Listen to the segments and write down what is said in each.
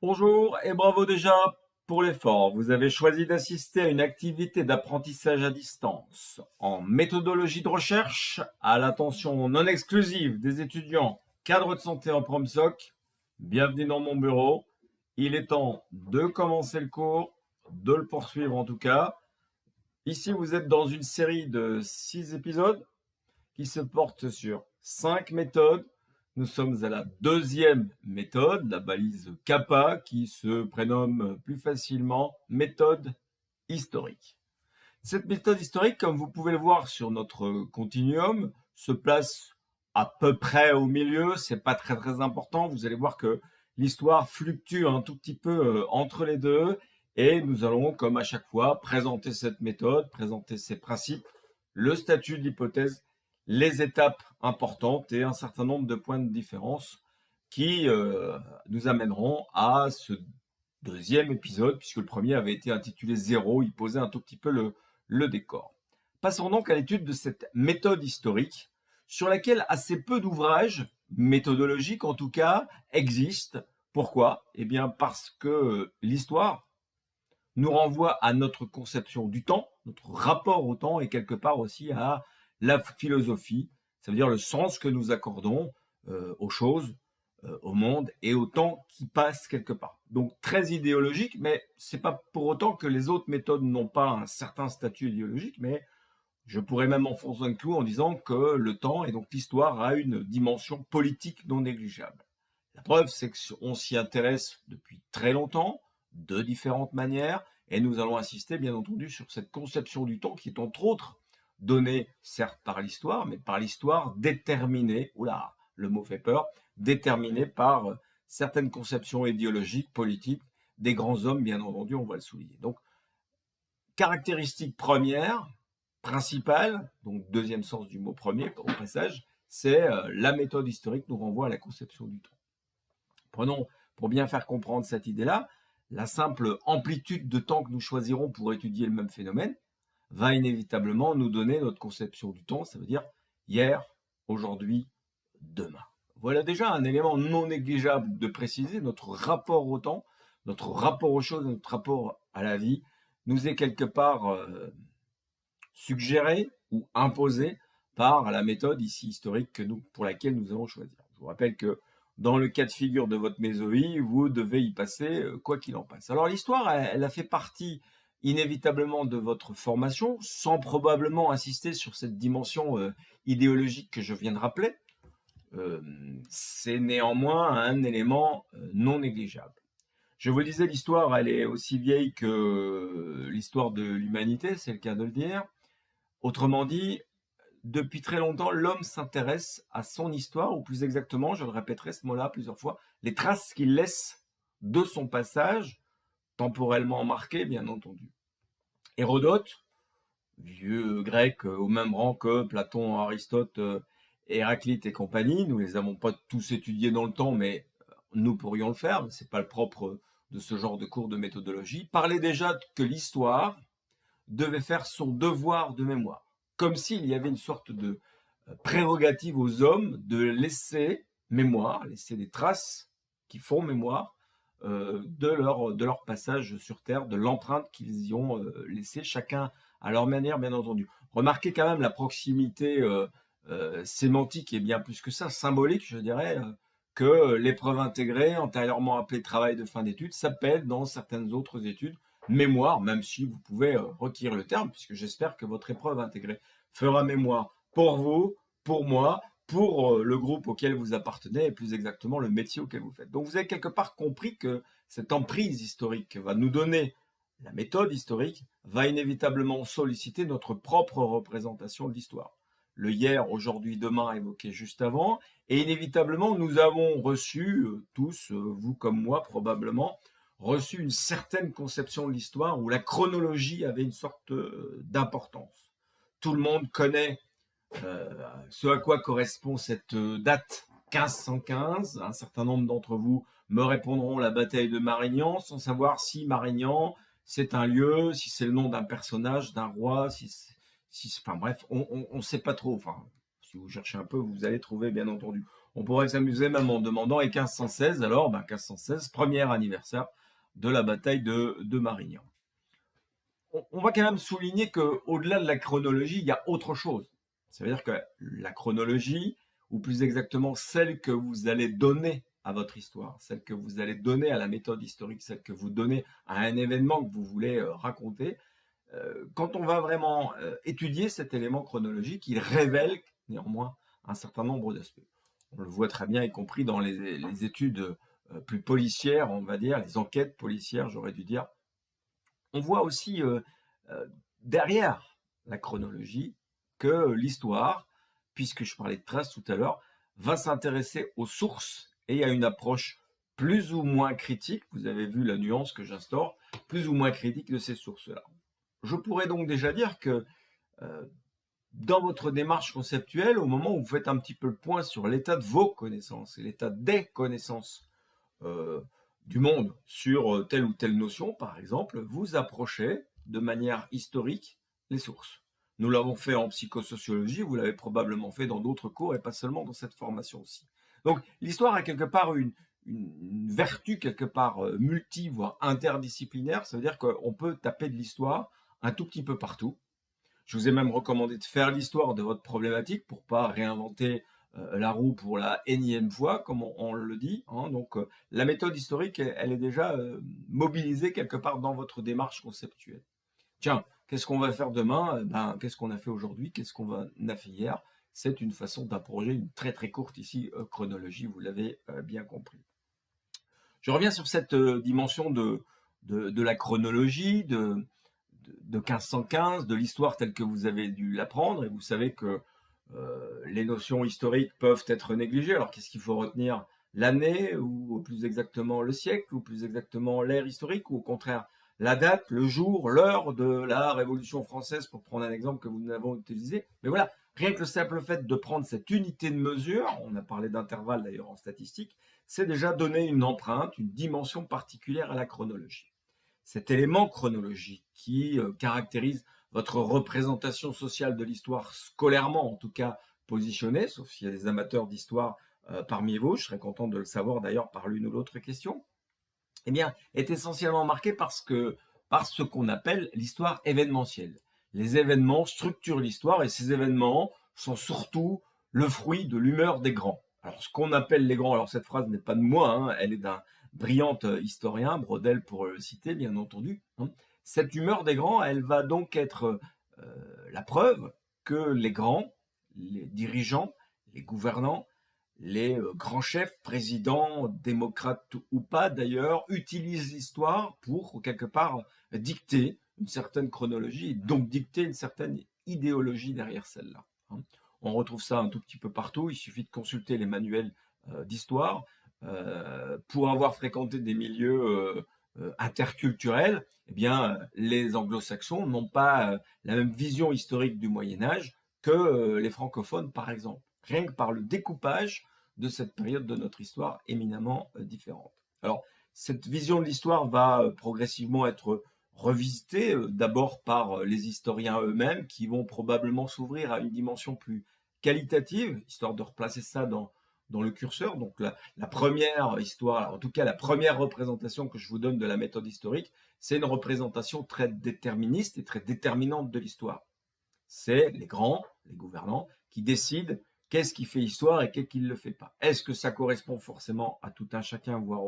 Bonjour et bravo déjà pour l'effort. Vous avez choisi d'assister à une activité d'apprentissage à distance en méthodologie de recherche à l'attention non exclusive des étudiants cadres de santé en PromSoc. Bienvenue dans mon bureau. Il est temps de commencer le cours, de le poursuivre en tout cas. Ici, vous êtes dans une série de 6 épisodes qui se portent sur 5 méthodes. Nous sommes à la deuxième méthode, la balise Kappa, qui se prénomme plus facilement méthode historique. Cette méthode historique, comme vous pouvez le voir sur notre continuum, se place à peu près au milieu. C'est pas très important. Vous allez voir que l'histoire fluctue un tout petit peu entre les deux. Et nous allons, comme à chaque fois, présenter cette méthode, présenter ses principes, le statut de l'hypothèse, les étapes importantes et un certain nombre de points de différence qui nous amèneront à ce deuxième épisode, puisque le premier avait été intitulé Zéro, il posait un tout petit peu le décor. Passons donc à l'étude de cette méthode historique, sur laquelle assez peu d'ouvrages, méthodologiques en tout cas, existent. Pourquoi? Eh bien parce que l'histoire nous renvoie à notre conception du temps, notre rapport au temps et quelque part aussi à la philosophie, ça veut dire le sens que nous accordons aux choses, au monde et au temps qui passe quelque part. Donc très idéologique, mais c'est pas pour autant que les autres méthodes n'ont pas un certain statut idéologique, mais je pourrais même enfoncer un clou en disant que le temps et donc l'histoire a une dimension politique non négligeable. La preuve, c'est qu'on s'y intéresse depuis très longtemps, de différentes manières, et nous allons insister bien entendu sur cette conception du temps qui est entre autres donnée certes par l'histoire, mais par l'histoire déterminée, oula, le mot fait peur, déterminée par certaines conceptions idéologiques, politiques, des grands hommes, bien entendu, on va le souligner. Donc, caractéristique première, principale, donc deuxième sens du mot premier au passage, c'est la méthode historique nous renvoie à la conception du temps. Prenons, pour bien faire comprendre cette idée-là, la simple amplitude de temps que nous choisirons pour étudier le même phénomène va inévitablement nous donner notre conception du temps, ça veut dire hier, aujourd'hui, demain. Voilà déjà un élément non négligeable de préciser notre rapport au temps, notre rapport aux choses, notre rapport à la vie nous est quelque part suggéré ou imposé par la méthode ici historique pour laquelle nous allons choisir. Je vous rappelle que dans le cas de figure de votre mésovie, vous devez y passer quoi qu'il en passe. Alors l'histoire, elle a fait partie inévitablement de votre formation, sans probablement insister sur cette dimension idéologique que je viens de rappeler. C'est néanmoins un élément non négligeable. Je vous disais, l'histoire, elle est aussi vieille que l'histoire de l'humanité, c'est le cas de le dire. Autrement dit, depuis très longtemps, l'homme s'intéresse à son histoire, ou plus exactement, je le répéterai ce mot-là plusieurs fois, les traces qu'il laisse de son passage, temporellement marqué, bien entendu. Hérodote, vieux grec au même rang que Platon, Aristote, Héraclite et compagnie, nous les avons pas tous étudiés dans le temps, mais nous pourrions le faire, c'est pas le propre de ce genre de cours de méthodologie, parlait déjà que l'histoire devait faire son devoir de mémoire, comme s'il y avait une sorte de prérogative aux hommes de laisser mémoire, laisser des traces qui font mémoire de leur passage sur Terre, de l'empreinte qu'ils y ont laissée, chacun à leur manière, bien entendu. Remarquez quand même la proximité sémantique et bien plus que ça, symbolique, je dirais, que l'épreuve intégrée, antérieurement appelée travail de fin d'études, s'appelle dans certaines autres études mémoire, même si vous pouvez requérir le terme, puisque j'espère que votre épreuve intégrée fera mémoire pour vous, pour moi, pour le groupe auquel vous appartenez et plus exactement le métier auquel vous faites. Donc vous avez quelque part compris que cette emprise historique que va nous donner la méthode historique va inévitablement solliciter notre propre représentation de l'histoire. Le hier, aujourd'hui, demain évoqué juste avant, et inévitablement nous avons reçu, tous, vous comme moi probablement, reçu une certaine conception de l'histoire où la chronologie avait une sorte d'importance. Tout le monde connaît ce à quoi correspond cette date 1515. Un certain nombre d'entre vous me répondront la bataille de Marignan, sans savoir si Marignan c'est un lieu, si c'est le nom d'un personnage, d'un roi, enfin bref, on ne sait pas trop. Enfin, si vous cherchez un peu, vous allez trouver bien entendu. On pourrait s'amuser même en demandant et 1516, alors 1516, premier anniversaire de la bataille de Marignan. On va quand même souligner qu'au-delà de la chronologie, il y a autre chose. Ça veut dire que la chronologie, ou plus exactement celle que vous allez donner à votre histoire, celle que vous allez donner à la méthode historique, celle que vous donnez à un événement que vous voulez raconter, quand on va vraiment étudier cet élément chronologique, il révèle néanmoins un certain nombre d'aspects. On le voit très bien, y compris dans les études plus policières, on va dire, les enquêtes policières, j'aurais dû dire. On voit aussi derrière la chronologie que l'histoire, puisque je parlais de traces tout à l'heure, va s'intéresser aux sources et à une approche plus ou moins critique, vous avez vu la nuance que j'instaure, plus ou moins critique de ces sources-là. Je pourrais donc déjà dire que dans votre démarche conceptuelle, au moment où vous faites un petit peu le point sur l'état de vos connaissances et l'état des connaissances du monde sur telle ou telle notion, par exemple, vous approchez de manière historique les sources. Nous l'avons fait en psychosociologie, vous l'avez probablement fait dans d'autres cours et pas seulement dans cette formation aussi. Donc l'histoire a quelque part une vertu quelque part multi, voire interdisciplinaire, ça veut dire qu'on peut taper de l'histoire un tout petit peu partout. Je vous ai même recommandé de faire l'histoire de votre problématique pour pas réinventer la roue pour la énième fois, comme on le dit. Hein. Donc la méthode historique, elle est déjà mobilisée quelque part dans votre démarche conceptuelle. Tiens, qu'est-ce qu'on va faire demain? Qu'est-ce qu'on a fait aujourd'hui? Qu'est-ce qu'on a fait hier? C'est une façon d'approcher une très très courte ici chronologie, vous l'avez bien compris. Je reviens sur cette dimension de la chronologie, de 1515, de l'histoire telle que vous avez dû l'apprendre, et vous savez que les notions historiques peuvent être négligées. Alors qu'est-ce qu'il faut retenir? L'année, ou plus exactement le siècle, ou plus exactement l'ère historique, ou au contraire la date, le jour, l'heure de la Révolution française, pour prendre un exemple que nous avons utilisé. Mais voilà, rien que le simple fait de prendre cette unité de mesure, on a parlé d'intervalle d'ailleurs en statistique, c'est déjà donner une empreinte, une dimension particulière à la chronologie. Cet élément chronologique qui caractérise votre représentation sociale de l'histoire, scolairement en tout cas positionnée, sauf s'il y a des amateurs d'histoire parmi vous, je serais content de le savoir d'ailleurs par l'une ou l'autre question, eh bien, est essentiellement marqué par ce qu'on appelle l'histoire événementielle. Les événements structurent l'histoire et ces événements sont surtout le fruit de l'humeur des grands. Alors, ce qu'on appelle les grands, alors cette phrase n'est pas de moi, hein, elle est d'un brillant historien, Brodel pour le citer, bien entendu. Hein. Cette humeur des grands, elle va donc être la preuve que les grands, les dirigeants, les gouvernants, les grands chefs, présidents, démocrates ou pas d'ailleurs, utilisent l'histoire pour quelque part dicter une certaine chronologie et donc dicter une certaine idéologie derrière celle-là. Hein. On retrouve ça un tout petit peu partout, il suffit de consulter les manuels d'histoire. Pour avoir fréquenté des milieux interculturels, eh bien, les anglo-saxons n'ont pas la même vision historique du Moyen-Âge que les francophones, par exemple. Rien que par le découpage de cette période de notre histoire éminemment différente. Alors, cette vision de l'histoire va progressivement être revisitée, d'abord par les historiens eux-mêmes, qui vont probablement s'ouvrir à une dimension plus qualitative, histoire de replacer ça dans le curseur. Donc la première histoire, en tout cas la première représentation que je vous donne de la méthode historique, c'est une représentation très déterministe et très déterminante de l'histoire. C'est les grands, les gouvernants, qui décident qu'est-ce qui fait histoire et qu'est-ce qui ne le fait pas. Est-ce que ça correspond forcément à tout un chacun, voire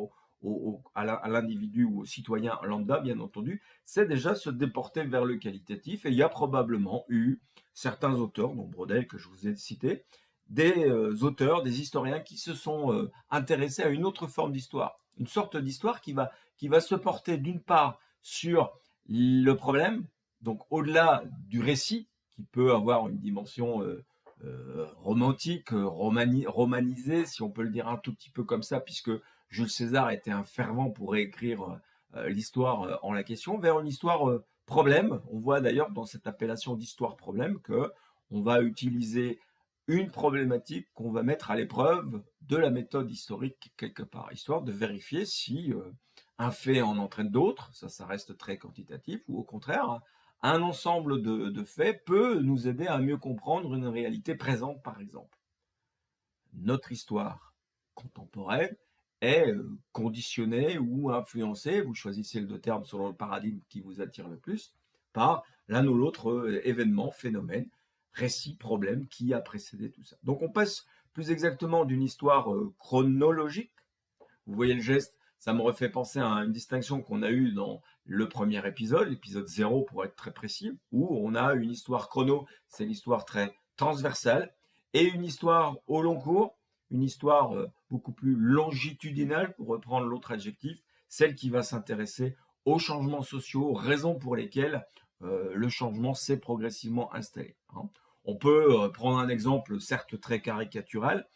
à l'individu ou au citoyen lambda, bien entendu? C'est déjà se déporter vers le qualitatif, et il y a probablement eu certains auteurs, dont Brodel que je vous ai cité, des auteurs, des historiens qui se sont intéressés à une autre forme d'histoire, une sorte d'histoire qui va se porter d'une part sur le problème, donc au-delà du récit, qui peut avoir une dimension romantique, romanisée, si on peut le dire un tout petit peu comme ça, puisque Jules César était un fervent pour réécrire l'histoire en la question, vers une histoire problème. On voit d'ailleurs dans cette appellation d'histoire problème que on va utiliser une problématique qu'on va mettre à l'épreuve de la méthode historique quelque part, histoire de vérifier si un fait en entraîne d'autres, ça reste très quantitatif, ou au contraire, un ensemble de faits peut nous aider à mieux comprendre une réalité présente, par exemple. notre histoire contemporaine est conditionnée ou influencée, vous choisissez le deux termes selon le paradigme qui vous attire le plus, par l'un ou l'autre événement, phénomène, récit, problème qui a précédé tout ça. Donc on passe plus exactement d'une histoire chronologique. Vous voyez le geste, ça me refait penser à une distinction qu'on a eue dans le premier épisode, l'épisode 0 pour être très précis, où on a une histoire chrono, c'est l'histoire très transversale, et une histoire au long cours, une histoire beaucoup plus longitudinale, pour reprendre l'autre adjectif, celle qui va s'intéresser aux changements sociaux, aux raisons pour lesquelles le changement s'est progressivement installé. Hein. On peut prendre un exemple certes très caricatural.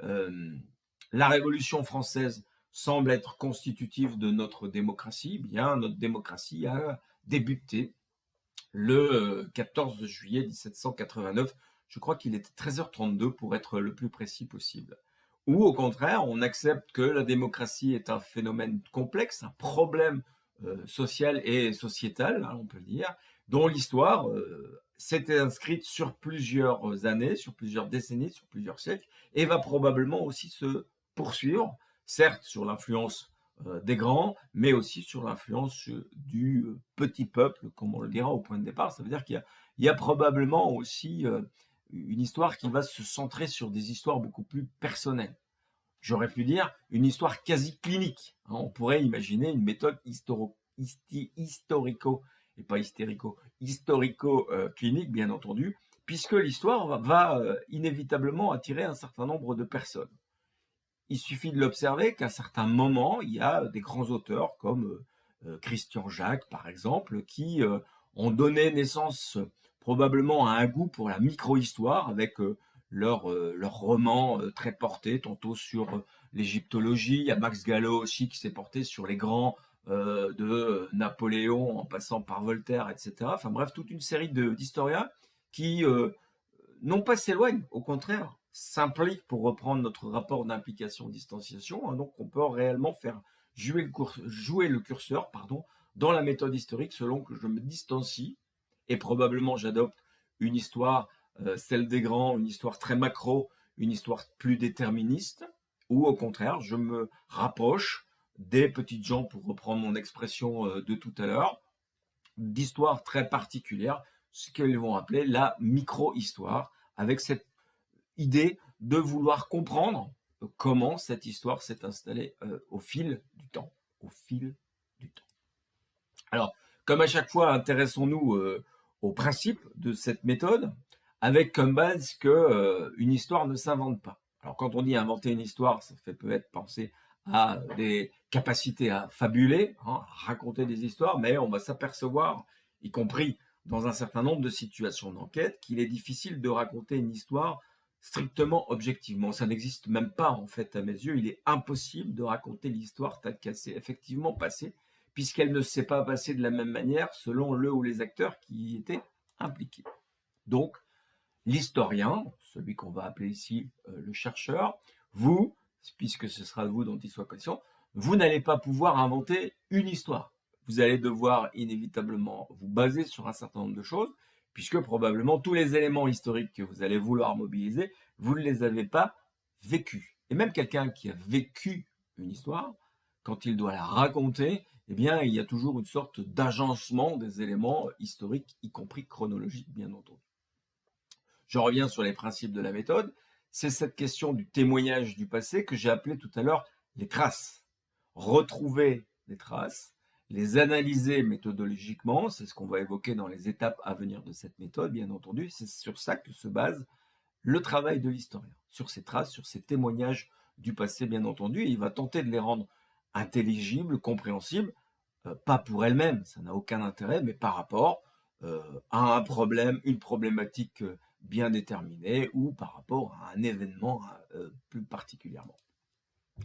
La Révolution française semble être constitutive de notre démocratie. Bien, notre démocratie a débuté le 14 juillet 1789. Je crois qu'il était 13h32 pour être le plus précis possible. Ou au contraire, on accepte que la démocratie est un phénomène complexe, un problème social et sociétal, hein, on peut le dire, dont l'histoire s'était inscrite sur plusieurs années, sur plusieurs décennies, sur plusieurs siècles, et va probablement aussi se poursuivre, certes sur l'influence des grands, mais aussi sur l'influence du petit peuple, comme on le dira au point de départ. Ça veut dire qu'il y a probablement aussi une histoire qui va se centrer sur des histoires beaucoup plus personnelles. J'aurais pu dire une histoire quasi clinique. Hein, on pourrait imaginer une méthode historico, et pas hystérico, historico-clinique, bien entendu, puisque l'histoire va inévitablement attirer un certain nombre de personnes. Il suffit de l'observer qu'à certains moments, il y a des grands auteurs comme Christian Jacques, par exemple, qui ont donné naissance probablement à un goût pour la micro-histoire avec leurs romans très portés, tantôt sur l'égyptologie. Il y a Max Gallo aussi qui s'est porté sur les grands de Napoléon en passant par Voltaire, etc. Enfin bref, toute une série d'historiens qui non pas s'éloignent, au contraire, s'impliquent pour reprendre notre rapport d'implication-distanciation. Hein, donc on peut réellement faire jouer le curseur dans la méthode historique selon que je me distancie et probablement j'adopte une histoire, celle des grands, une histoire très macro, une histoire plus déterministe, ou au contraire, je me rapproche des petites gens, pour reprendre mon expression de tout à l'heure, d'histoires très particulières, ce qu'ils vont appeler la micro-histoire, avec cette idée de vouloir comprendre comment cette histoire s'est installée au fil du temps. Au fil du temps. Alors, comme à chaque fois, intéressons-nous au principe de cette méthode, avec comme base que une histoire ne s'invente pas. Alors, quand on dit inventer une histoire, ça fait peut-être penser à des capacités à fabuler, hein, à raconter des histoires, mais on va s'apercevoir, y compris dans un certain nombre de situations d'enquête, qu'il est difficile de raconter une histoire strictement objectivement. Ça n'existe même pas, en fait, à mes yeux. Il est impossible de raconter l'histoire telle qu'elle s'est effectivement passée, puisqu'elle ne s'est pas passée de la même manière selon le ou les acteurs qui y étaient impliqués. Donc, l'historien, celui qu'on va appeler ici le chercheur, vous, puisque ce sera vous dont il soit question, vous n'allez pas pouvoir inventer une histoire. Vous allez devoir inévitablement vous baser sur un certain nombre de choses, puisque probablement tous les éléments historiques que vous allez vouloir mobiliser, vous ne les avez pas vécus. Et même quelqu'un qui a vécu une histoire, quand il doit la raconter, eh bien, il y a toujours une sorte d'agencement des éléments historiques, y compris chronologiques, bien entendu. Je reviens sur les principes de la méthode. C'est cette question du témoignage du passé que j'ai appelé tout à l'heure les traces. Retrouver les traces, les analyser méthodologiquement, c'est ce qu'on va évoquer dans les étapes à venir de cette méthode, bien entendu. C'est sur ça que se base le travail de l'historien, sur ces traces, sur ces témoignages du passé, bien entendu, et il va tenter de les rendre intelligibles, compréhensibles, pas pour elles-mêmes, ça n'a aucun intérêt, mais par rapport à un problème, une problématique bien déterminée, ou par rapport à un événement plus particulièrement.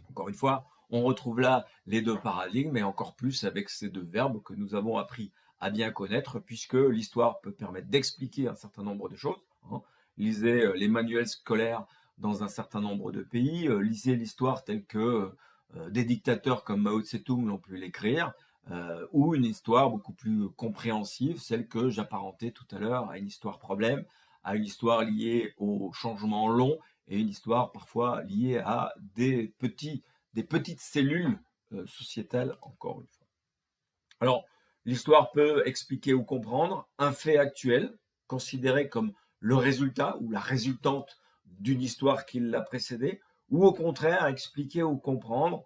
Encore une fois, on retrouve là les deux paradigmes, et encore plus avec ces deux verbes que nous avons appris à bien connaître, puisque l'histoire peut permettre d'expliquer un certain nombre de choses. Hein. Lisez les manuels scolaires dans un certain nombre de pays, lisez l'histoire telle que des dictateurs comme Mao Tse-tung l'ont pu l'écrire, ou une histoire beaucoup plus compréhensive, celle que j'apparentais tout à l'heure à une histoire problème, à une histoire liée au changement long et une histoire parfois liée à des petites cellules sociétales, encore une fois. Alors, l'histoire peut expliquer ou comprendre un fait actuel, considéré comme le résultat ou la résultante d'une histoire qui l'a précédée, ou au contraire expliquer ou comprendre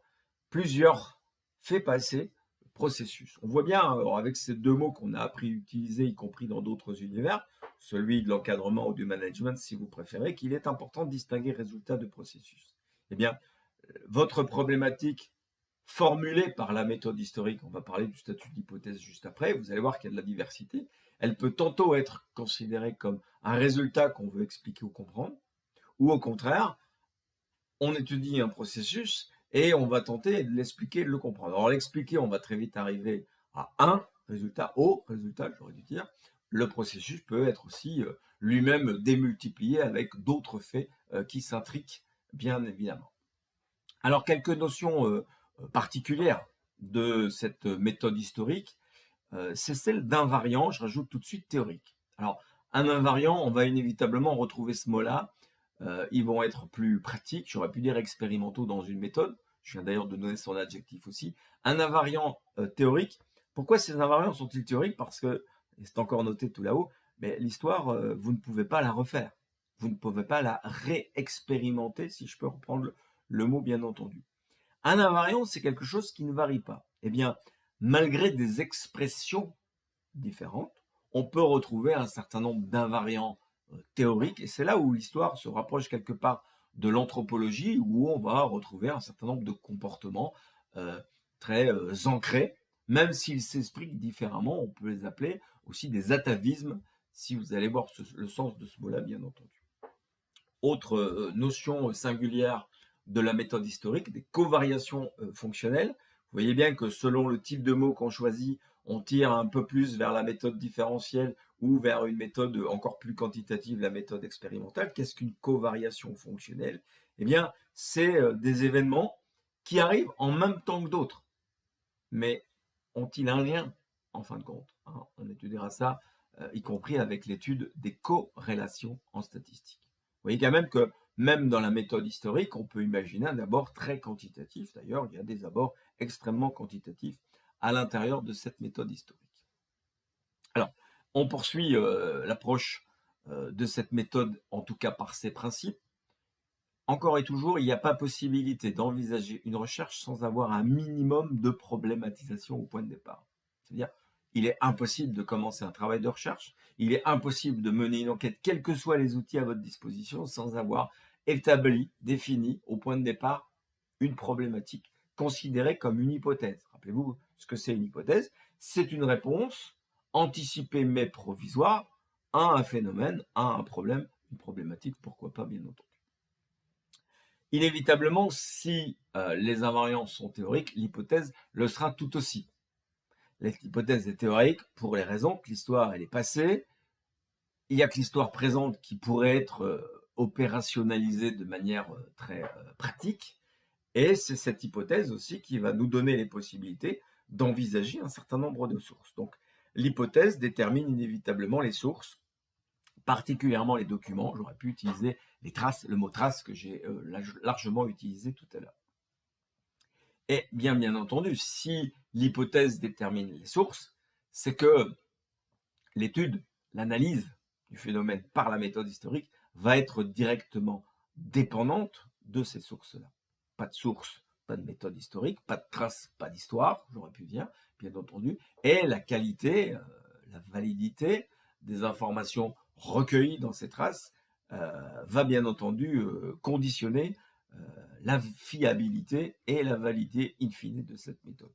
plusieurs faits passés, processus. On voit bien avec ces deux mots qu'on a appris à utiliser, y compris dans d'autres univers, celui de l'encadrement ou du management si vous préférez, qu'il est important de distinguer résultat de processus. Eh bien, votre problématique formulée par la méthode historique, on va parler du statut d'hypothèse juste après, vous allez voir qu'il y a de la diversité, elle peut tantôt être considérée comme un résultat qu'on veut expliquer ou comprendre, ou au contraire, on étudie un processus et on va tenter de l'expliquer, de le comprendre. Alors l'expliquer, on va très vite arriver à un résultat, au résultat, j'aurais dû dire. Le processus peut être aussi lui-même démultiplié avec d'autres faits qui s'intriquent, bien évidemment. Alors, quelques notions particulières de cette méthode historique, c'est celle d'invariant, je rajoute tout de suite théorique. Alors, un invariant, on va inévitablement retrouver ce mot-là, ils vont être plus pratiques, j'aurais pu dire expérimentaux dans une méthode, je viens d'ailleurs de donner son adjectif aussi. Un invariant théorique, pourquoi ces invariants sont-ils théoriques? Parce que, et c'est encore noté tout là-haut, mais l'histoire, vous ne pouvez pas la refaire, vous ne pouvez pas la réexpérimenter, si je peux reprendre le mot bien entendu. Un invariant, c'est quelque chose qui ne varie pas. Eh bien, malgré des expressions différentes, on peut retrouver un certain nombre d'invariants théoriques, et c'est là où l'histoire se rapproche quelque part de l'anthropologie, où on va retrouver un certain nombre de comportements très ancrés, même s'ils s'expliquent différemment, on peut les appeler aussi des atavismes, si vous allez voir le sens de ce mot-là, bien entendu. Autre notion singulière de la méthode historique, des covariations fonctionnelles. Vous voyez bien que selon le type de mot qu'on choisit, on tire un peu plus vers la méthode différentielle ou vers une méthode encore plus quantitative, la méthode expérimentale. Qu'est-ce qu'une covariation fonctionnelle? Eh bien, c'est des événements qui arrivent en même temps que d'autres. Mais ont-ils un lien, en fin de compte? On étudiera ça, y compris avec l'étude des corrélations en statistique. Vous voyez quand même que même dans la méthode historique, on peut imaginer un abord très quantitatif. D'ailleurs, il y a des abords extrêmement quantitatifs à l'intérieur de cette méthode historique. Alors, on poursuit l'approche de cette méthode, en tout cas par ses principes. Encore et toujours, il n'y a pas possibilité d'envisager une recherche sans avoir un minimum de problématisation au point de départ. C'est-à-dire, il est impossible de commencer un travail de recherche, il est impossible de mener une enquête, quels que soient les outils à votre disposition, sans avoir établi, défini au point de départ une problématique considérée comme une hypothèse. Rappelez-vous ce que c'est une hypothèse, c'est une réponse anticipée mais provisoire à un phénomène, à un problème, une problématique, pourquoi pas bien entendu. Inévitablement, si les invariants sont théoriques, l'hypothèse le sera tout aussi. L'hypothèse est théorique pour les raisons que l'histoire elle est passée, il n'y a que l'histoire présente qui pourrait être opérationnalisée de manière très pratique, et c'est cette hypothèse aussi qui va nous donner les possibilités d'envisager un certain nombre de sources. Donc l'hypothèse détermine inévitablement les sources, particulièrement les documents. J'aurais pu utiliser les traces, le mot trace que j'ai largement utilisé tout à l'heure. Et bien entendu, si l'hypothèse détermine les sources, c'est que l'étude, l'analyse du phénomène par la méthode historique va être directement dépendante de ces sources-là. Pas de source, pas de méthode historique, pas de trace, pas d'histoire, j'aurais pu dire, bien entendu, et la qualité, la validité des informations recueillies dans ces traces va bien entendu conditionner la fiabilité et la validité in fine de cette méthode.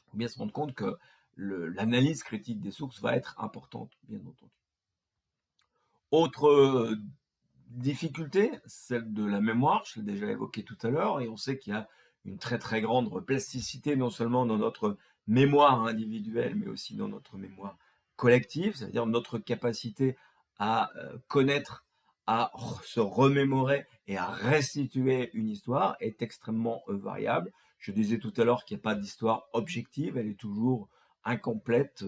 Il faut bien se rendre compte que l'analyse critique des sources va être importante, bien entendu. Autre difficulté, celle de la mémoire, je l'ai déjà évoqué tout à l'heure, et on sait qu'il y a une très très grande plasticité non seulement dans notre mémoire individuelle, mais aussi dans notre mémoire collective, c'est-à-dire notre capacité à connaître, à se remémorer et à restituer une histoire est extrêmement variable. Je disais tout à l'heure qu'il n'y a pas d'histoire objective, elle est toujours incomplète,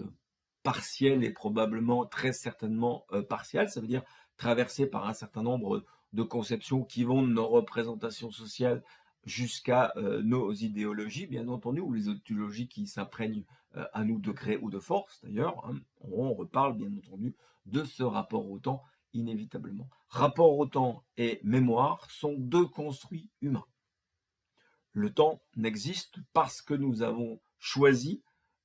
partielle et probablement très certainement partielle. Ça veut dire traversée par un certain nombre de conceptions qui vont de nos représentations sociales jusqu'à nos idéologies, bien entendu, ou les idéologies qui s'imprègnent à nous de gré ou de force, d'ailleurs. Hein. On reparle, bien entendu, de ce rapport au temps, inévitablement. Rapport au temps et mémoire sont deux construits humains. Le temps n'existe parce que nous avons choisi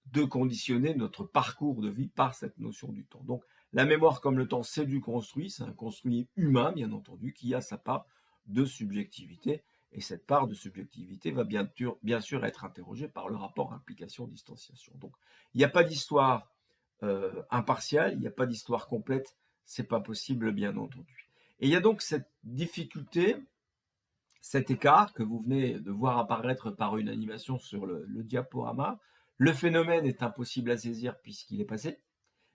de conditionner notre parcours de vie par cette notion du temps. Donc, la mémoire comme le temps, c'est du construit, c'est un construit humain, bien entendu, qui a sa part de subjectivité. Et cette part de subjectivité va bien sûr être interrogée par le rapport implication-distanciation. Donc, il n'y a pas d'histoire impartiale, il n'y a pas d'histoire complète, c'est pas possible, bien entendu. Et il y a donc cette difficulté, cet écart que vous venez de voir apparaître par une animation sur le diaporama. Le phénomène est impossible à saisir puisqu'il est passé,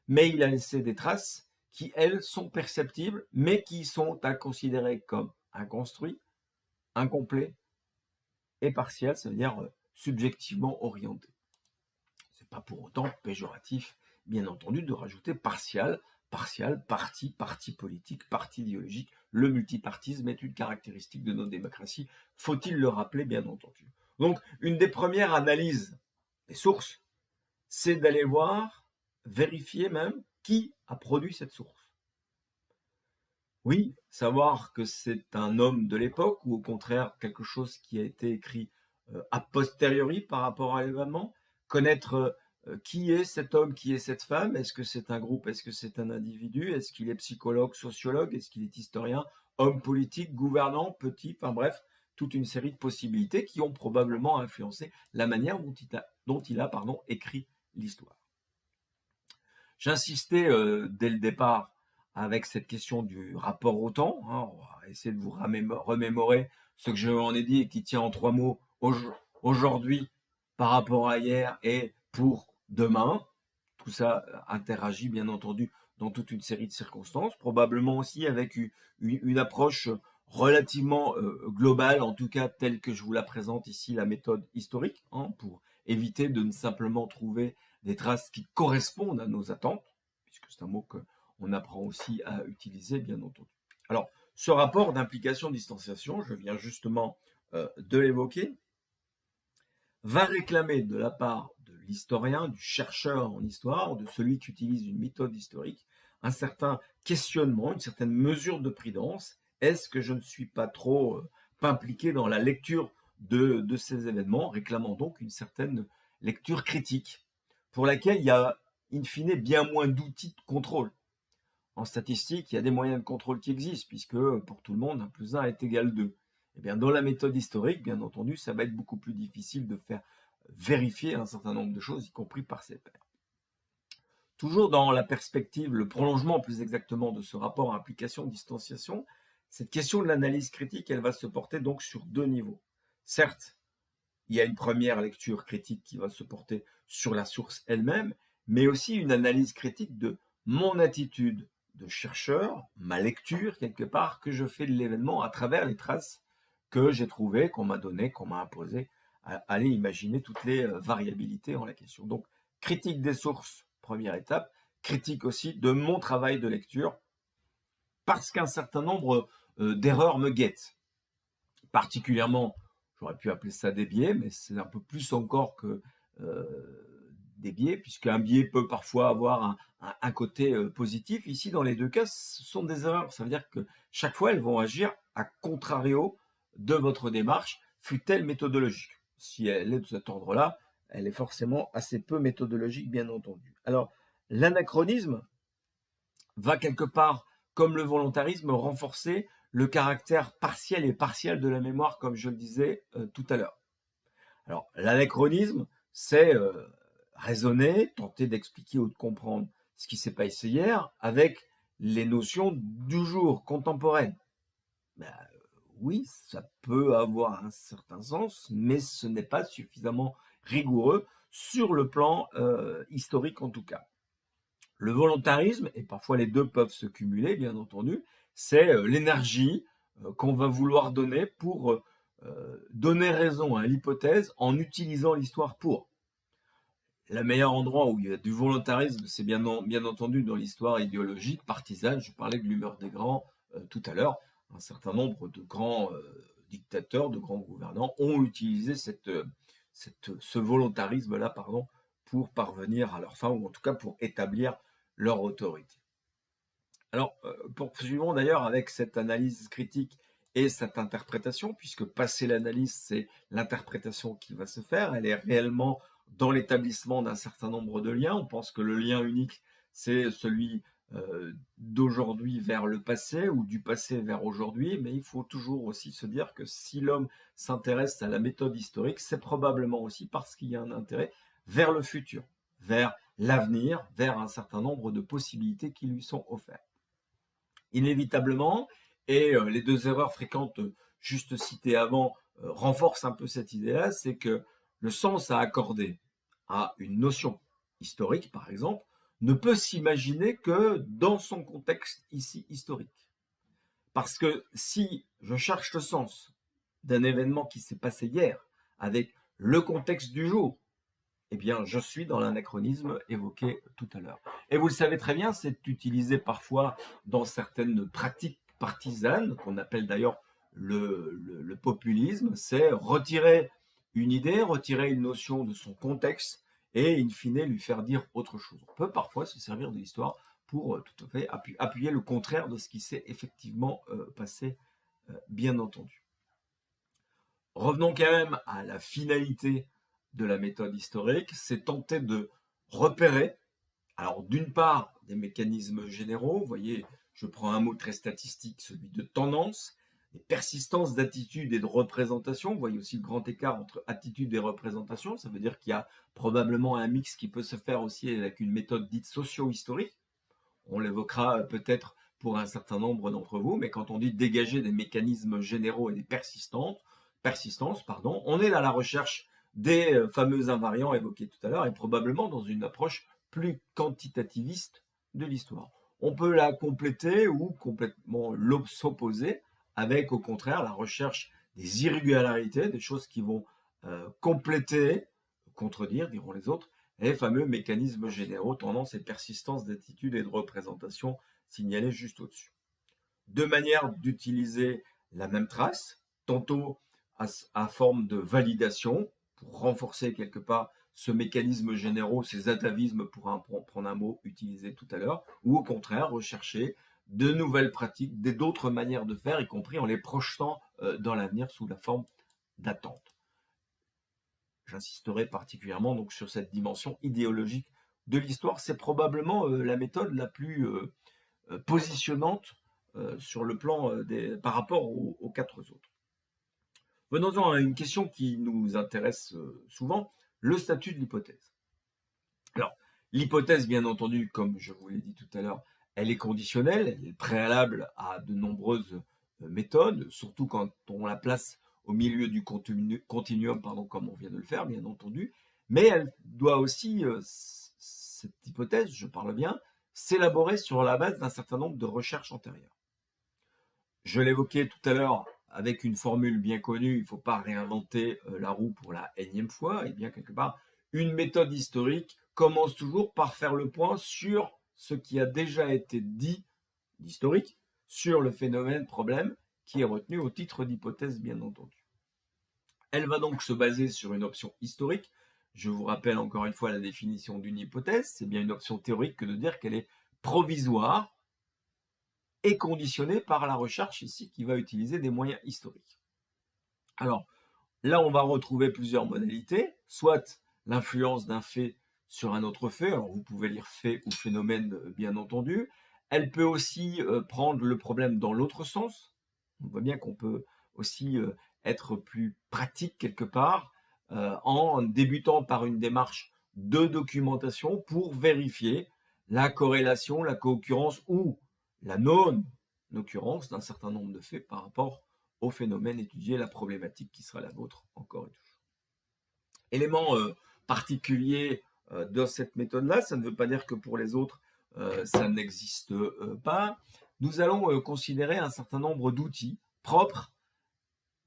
mais il a laissé des traces qui, elles, sont perceptibles, mais qui sont à considérer comme inconstruits, incomplets et partiels, ça veut dire subjectivement orientés. Ce n'est pas pour autant péjoratif, bien entendu, de rajouter partial, parti politique, parti idéologique. Le multipartisme est une caractéristique de nos démocraties, faut-il le rappeler, bien entendu. Donc, une des premières analyses des sources, c'est d'aller voir, vérifier même, qui a produit cette source. Oui, savoir que c'est un homme de l'époque ou au contraire quelque chose qui a été écrit a posteriori par rapport à l'événement, connaître qui est cet homme, qui est cette femme, est-ce que c'est un groupe, est-ce que c'est un individu, est-ce qu'il est psychologue, sociologue, est-ce qu'il est historien, homme politique, gouvernant, petit, enfin bref, toute une série de possibilités qui ont probablement influencé la manière dont il a écrit l'histoire. J'insistais dès le départ avec cette question du rapport au temps. Hein, on va essayer de vous remémorer ce que je en ai dit et qui tient en 3 mots aujourd'hui par rapport à hier et pour demain. Tout ça interagit bien entendu dans toute une série de circonstances, probablement aussi avec une approche relativement globale, en tout cas telle que je vous la présente ici, la méthode historique, hein, pour éviter de ne simplement trouver des traces qui correspondent à nos attentes, puisque c'est un mot qu'on apprend aussi à utiliser, bien entendu. Alors, ce rapport d'implication-distanciation, je viens justement de l'évoquer, va réclamer de la part de l'historien, du chercheur en histoire, de celui qui utilise une méthode historique, un certain questionnement, une certaine mesure de prudence. Est-ce que je ne suis pas trop impliqué dans la lecture de ces événements, réclamant donc une certaine lecture critique, pour laquelle il y a, in fine, bien moins d'outils de contrôle. En statistique, il y a des moyens de contrôle qui existent, puisque pour tout le monde, 1 + 1 est égal 2. Eh bien, dans la méthode historique, bien entendu, ça va être beaucoup plus difficile de faire vérifier un certain nombre de choses, y compris par ses pairs. Toujours dans la perspective, le prolongement plus exactement de ce rapport à implication-distanciation, cette question de l'analyse critique, elle va se porter donc sur 2 niveaux. Certes, il y a une première lecture critique qui va se porter sur la source elle-même, mais aussi une analyse critique de mon attitude de chercheur, ma lecture quelque part que je fais de l'événement à travers les traces que j'ai trouvées, qu'on m'a données, qu'on m'a imposées. Allez imaginer toutes les variabilités en la question. Donc, critique des sources, première étape, critique aussi de mon travail de lecture, parce qu'un certain nombre d'erreurs me guettent. Particulièrement, j'aurais pu appeler ça des biais, mais c'est un peu plus encore que des biais, puisqu'un biais peut parfois avoir un côté positif. Ici, dans les 2 cas, ce sont des erreurs. Ça veut dire que chaque fois, elles vont agir à contrario de votre démarche, fût-elle méthodologique. Si elle est de cet ordre-là, elle est forcément assez peu méthodologique, bien entendu. Alors, l'anachronisme va quelque part, comme le volontarisme, renforcer le caractère partiel et partiel de la mémoire, comme je le disais tout à l'heure. Alors, l'anachronisme, c'est raisonner, tenter d'expliquer ou de comprendre ce qui s'est passé hier avec les notions du jour, contemporaines. Ben, oui, ça peut avoir un certain sens, mais ce n'est pas suffisamment rigoureux sur le plan historique en tout cas. Le volontarisme, et parfois les deux peuvent se cumuler, bien entendu, c'est l'énergie qu'on va vouloir donner pour donner raison à l'hypothèse en utilisant l'histoire pour. Le meilleur endroit où il y a du volontarisme, c'est bien entendu dans l'histoire idéologique, partisane. Je parlais de l'humeur des grands tout à l'heure. un certain nombre de grands dictateurs, de grands gouvernants ont utilisé ce volontarisme-là, pardon, pour parvenir à leur fin, ou en tout cas pour établir leur autorité. Alors, poursuivons d'ailleurs avec cette analyse critique et cette interprétation, puisque passer l'analyse, c'est l'interprétation qui va se faire. Elle est réellement dans l'établissement d'un certain nombre de liens. On pense que le lien unique, c'est celui d'aujourd'hui vers le passé ou du passé vers aujourd'hui, mais il faut toujours aussi se dire que si l'homme s'intéresse à la méthode historique, c'est probablement aussi parce qu'il y a un intérêt vers le futur, vers l'avenir, vers un certain nombre de possibilités qui lui sont offertes. Inévitablement, et les deux erreurs fréquentes juste citées avant renforcent un peu cette idée-là, c'est que le sens à accorder à une notion historique, par exemple, ne peut s'imaginer que dans son contexte ici historique. Parce que si je cherche le sens d'un événement qui s'est passé hier avec le contexte du jour, eh bien, je suis dans l'anachronisme évoqué tout à l'heure. Et vous le savez très bien, c'est utilisé parfois dans certaines pratiques partisanes, qu'on appelle d'ailleurs le populisme, c'est retirer une idée, retirer une notion de son contexte et, in fine, lui faire dire autre chose. On peut parfois se servir de l'histoire pour tout à fait appuyer le contraire de ce qui s'est effectivement passé, bien entendu. Revenons quand même à la finalité de la méthode historique, c'est tenter de repérer, alors d'une part, des mécanismes généraux, vous voyez, je prends un mot très statistique, celui de tendance, des persistances d'attitudes et de représentation, vous voyez aussi le grand écart entre attitude et représentation, ça veut dire qu'il y a probablement un mix qui peut se faire aussi avec une méthode dite socio-historique, on l'évoquera peut-être pour un certain nombre d'entre vous, mais quand on dit dégager des mécanismes généraux et des persistances, on est à la recherche des fameux invariants évoqués tout à l'heure et probablement dans une approche plus quantitativiste de l'histoire. On peut la compléter ou complètement s'opposer avec au contraire la recherche des irrégularités, des choses qui vont compléter, contredire, diront les autres, les fameux mécanismes généraux, tendance et persistance d'attitude et de représentation signalés juste au-dessus. Deux manières d'utiliser la même trace, tantôt à forme de validation, pour renforcer quelque part ce mécanisme généraux, ces atavismes, pour prendre un mot utilisé tout à l'heure, ou au contraire rechercher de nouvelles pratiques, d'autres manières de faire, y compris en les projetant dans l'avenir sous la forme d'attente. J'insisterai particulièrement donc sur cette dimension idéologique de l'histoire. C'est probablement la méthode la plus positionnante sur le plan par rapport aux quatre autres. Venons-en à une question qui nous intéresse souvent, le statut de l'hypothèse. Alors, l'hypothèse, bien entendu, comme je vous l'ai dit tout à l'heure, elle est conditionnelle, elle est préalable à de nombreuses méthodes, surtout quand on la place au milieu du continuum, comme on vient de le faire, bien entendu, mais elle doit aussi, cette hypothèse, je parle bien, s'élaborer sur la base d'un certain nombre de recherches antérieures. Je l'évoquais tout à l'heure avec une formule bien connue, il ne faut pas réinventer la roue pour la énième fois, et bien quelque part, une méthode historique commence toujours par faire le point sur ce qui a déjà été dit d'historique, sur le phénomène problème qui est retenu au titre d'hypothèse, bien entendu. Elle va donc se baser sur une option historique. Je vous rappelle encore une fois la définition d'une hypothèse. C'est bien une option théorique que de dire qu'elle est provisoire et conditionnée par la recherche ici qui va utiliser des moyens historiques. Alors, là, on va retrouver plusieurs modalités, soit l'influence d'un fait sur un autre fait. Alors, vous pouvez lire fait ou phénomène, bien entendu. Elle peut aussi prendre le problème dans l'autre sens. On voit bien qu'on peut aussi être plus pratique quelque part en débutant par une démarche de documentation pour vérifier la corrélation, la co-occurrence ou la non-occurrence d'un certain nombre de faits par rapport au phénomène étudié, la problématique qui sera la vôtre encore et toujours. Élément particulier de cette méthode-là, ça ne veut pas dire que pour les autres, ça n'existe pas. Nous allons considérer un certain nombre d'outils propres,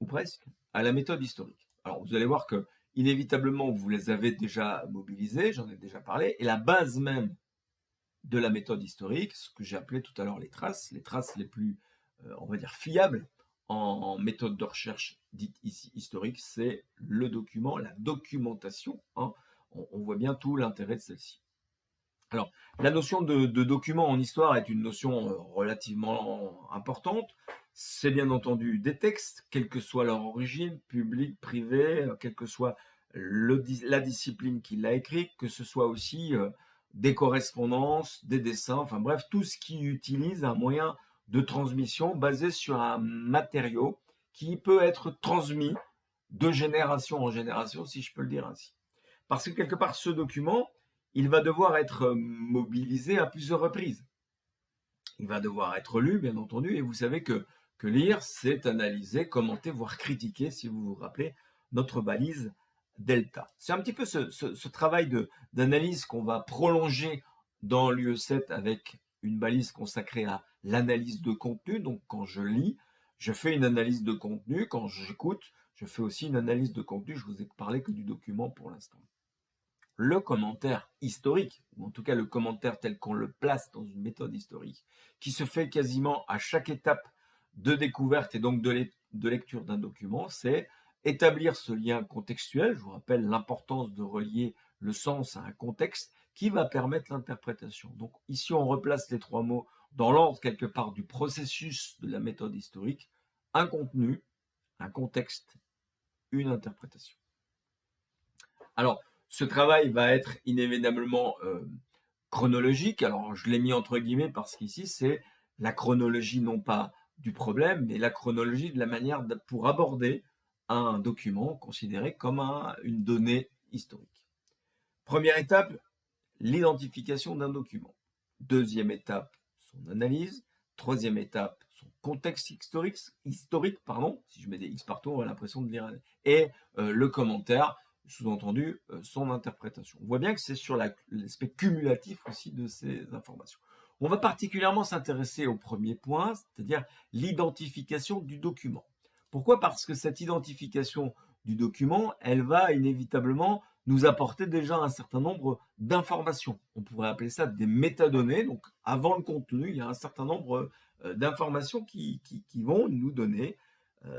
ou presque, à la méthode historique. Alors, vous allez voir que, inévitablement, vous les avez déjà mobilisés, j'en ai déjà parlé, et la base même de la méthode historique, ce que j'ai appelé tout à l'heure les traces les plus on va dire, fiable en méthode de recherche dite ici historique, c'est le document, la documentation, hein. On voit bien tout l'intérêt de celle-ci. Alors, la notion de document en histoire est une notion relativement importante. C'est bien entendu des textes, quelle que soit leur origine, publique, privée, quelle que soit la discipline qui l'a écrit, que ce soit aussi des correspondances, des dessins, enfin bref, tout ce qui utilise un moyen de transmission basé sur un matériau qui peut être transmis de génération en génération, si je peux le dire ainsi. Parce que quelque part, ce document, il va devoir être mobilisé à plusieurs reprises. Il va devoir être lu, bien entendu, et vous savez que lire, c'est analyser, commenter, voire critiquer, si vous vous rappelez, notre balise delta. C'est un petit peu ce travail d'analyse qu'on va prolonger dans l'UE7 avec une balise consacrée à l'analyse de contenu. Donc quand je lis, je fais une analyse de contenu. Quand j'écoute, je fais aussi une analyse de contenu. Je vous ai parlé que du document pour l'instant. Le commentaire historique, ou en tout cas le commentaire tel qu'on le place dans une méthode historique, qui se fait quasiment à chaque étape de découverte et donc de lecture d'un document, c'est établir ce lien contextuel. Je vous rappelle l'importance de relier le sens à un contexte qui va permettre l'interprétation. Donc ici, on replace les trois mots dans l'ordre quelque part du processus de la méthode historique: un contenu, un contexte, une interprétation. Alors, ce travail va être inévitablement chronologique. Alors, je l'ai mis entre guillemets parce qu'ici, c'est la chronologie non pas du problème, mais la chronologie de la manière pour aborder un document considéré comme une donnée historique. Première étape, l'identification d'un document. Deuxième étape, son analyse. Troisième étape, son contexte historique, si je mets des X partout, on a l'impression de lire. Et le commentaire, sous-entendu, son interprétation. On voit bien que c'est sur l'aspect cumulatif aussi de ces informations. On va particulièrement s'intéresser au premier point, c'est-à-dire l'identification du document. Pourquoi? Parce que cette identification du document, elle va inévitablement nous apporter déjà un certain nombre d'informations. On pourrait appeler ça des métadonnées. Donc, avant le contenu, il y a un certain nombre d'informations qui vont nous donner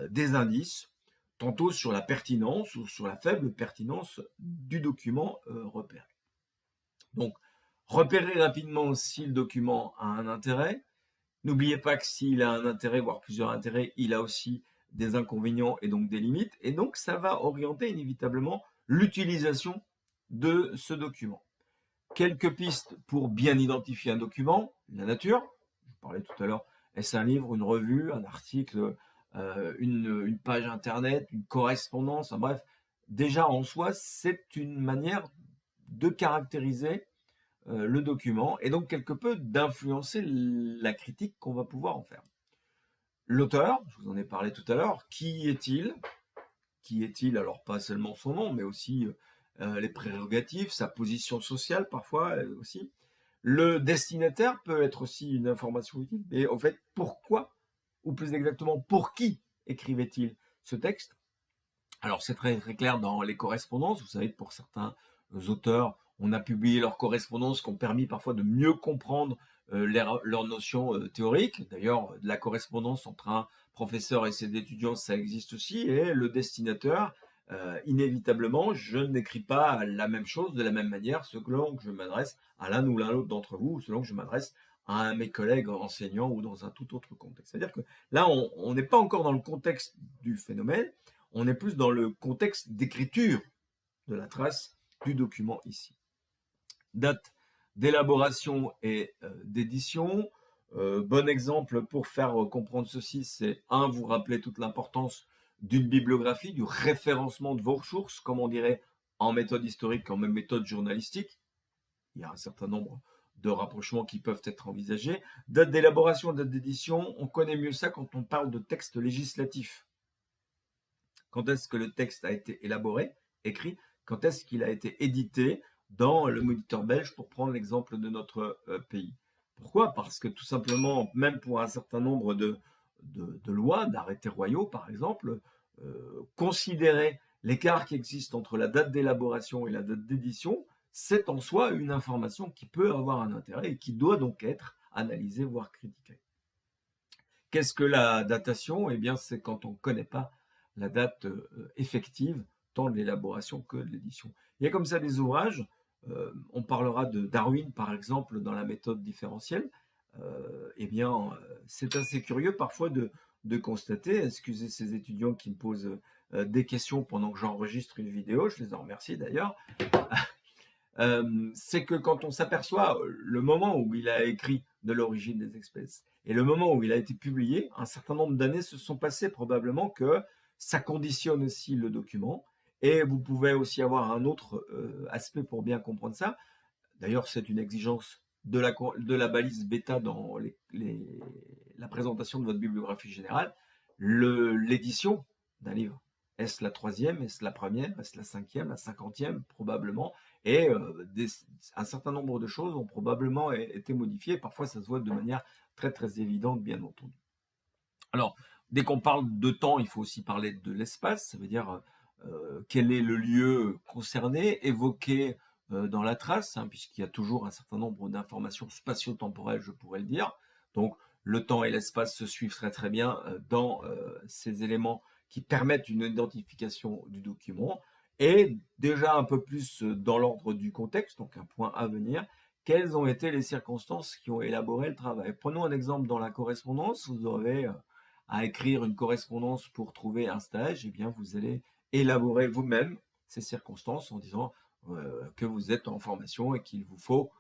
des indices, tantôt sur la pertinence ou sur la faible pertinence du document repéré. Donc, repérer rapidement si le document a un intérêt. N'oubliez pas que s'il a un intérêt, voire plusieurs intérêts, il a aussi des inconvénients et donc des limites. Et donc, ça va orienter inévitablement l'utilisation de ce document. Quelques pistes pour bien identifier un document: la nature. Je parlais tout à l'heure, est-ce un livre, une revue, un article, une page internet, une correspondance, bref, déjà en soi, c'est une manière de caractériser le document et donc quelque peu d'influencer la critique qu'on va pouvoir en faire. L'auteur, je vous en ai parlé tout à l'heure, qui est-il? Qui est-il? Alors pas seulement son nom, mais aussi les prérogatives, sa position sociale parfois aussi. Le destinataire peut être aussi une information utile. Mais en fait, pourquoi, ou plus exactement, pour qui écrivait-il ce texte? Alors c'est très, très clair dans les correspondances. Vous savez que pour certains auteurs, on a publié leurs correspondances qui ont permis parfois de mieux comprendre leurs notions théoriques. D'ailleurs, de la correspondance entre un professeur et ses étudiants, ça existe aussi. Et le destinateur, inévitablement, je n'écris pas la même chose de la même manière selon que je m'adresse à l'un ou l'autre d'entre vous, ou selon que je m'adresse à un de mes collègues enseignants ou dans un tout autre contexte. C'est-à-dire que là, on n'est pas encore dans le contexte du phénomène, on est plus dans le contexte d'écriture de la trace du document ici. Date d'élaboration et d'édition. Bon exemple pour faire comprendre ceci, c'est vous rappelez toute l'importance d'une bibliographie, du référencement de vos ressources, comme on dirait en méthode historique, en même méthode journalistique. Il y a un certain nombre de rapprochements qui peuvent être envisagés. Date d'élaboration, date d'édition, on connaît mieux ça quand on parle de texte législatif. Quand est-ce que le texte a été élaboré, écrit? Quand est-ce qu'il a été édité dans le Moniteur belge, pour prendre l'exemple de notre pays? Pourquoi? Parce que tout simplement, même pour un certain nombre de lois, d'arrêtés royaux par exemple, considérer l'écart qui existe entre la date d'élaboration et la date d'édition, c'est en soi une information qui peut avoir un intérêt et qui doit donc être analysée, voire critiquée. Qu'est-ce que la datation? Eh bien, c'est quand on ne connaît pas la date effective, tant de l'élaboration que de l'édition. Il y a comme ça des ouvrages. On parlera de Darwin, par exemple, dans la méthode différentielle. Eh bien, c'est assez curieux parfois de constater, excusez ces étudiants qui me posent des questions pendant que j'enregistre une vidéo, je les en remercie d'ailleurs, c'est que quand on s'aperçoit le moment où il a écrit de l'origine des espèces et le moment où il a été publié, un certain nombre d'années se sont passées probablement que ça conditionne aussi le document. Et vous pouvez aussi avoir un autre aspect pour bien comprendre ça. D'ailleurs, c'est une exigence de la balise bêta dans la présentation de votre bibliographie générale, l'édition d'un livre. Est-ce la troisième, est-ce la première, est-ce la cinquième, la cinquantième, probablement. Et un certain nombre de choses ont probablement été modifiées. Parfois, ça se voit de manière très très évidente, bien entendu. Alors, dès qu'on parle de temps, il faut aussi parler de l'espace. Ça veut dire quel est le lieu concerné, évoqué dans la trace, hein, puisqu'il y a toujours un certain nombre d'informations spatio-temporelles, je pourrais le dire. Donc, le temps et l'espace se suivent très très bien dans ces éléments qui permettent une identification du document. Et déjà un peu plus dans l'ordre du contexte, donc un point à venir, quelles ont été les circonstances qui ont élaboré le travail. Prenons un exemple dans la correspondance. Vous aurez à écrire une correspondance pour trouver un stage, et bien vous allez élaborer vous-même ces circonstances en disant que vous êtes en formation et qu'il vous faut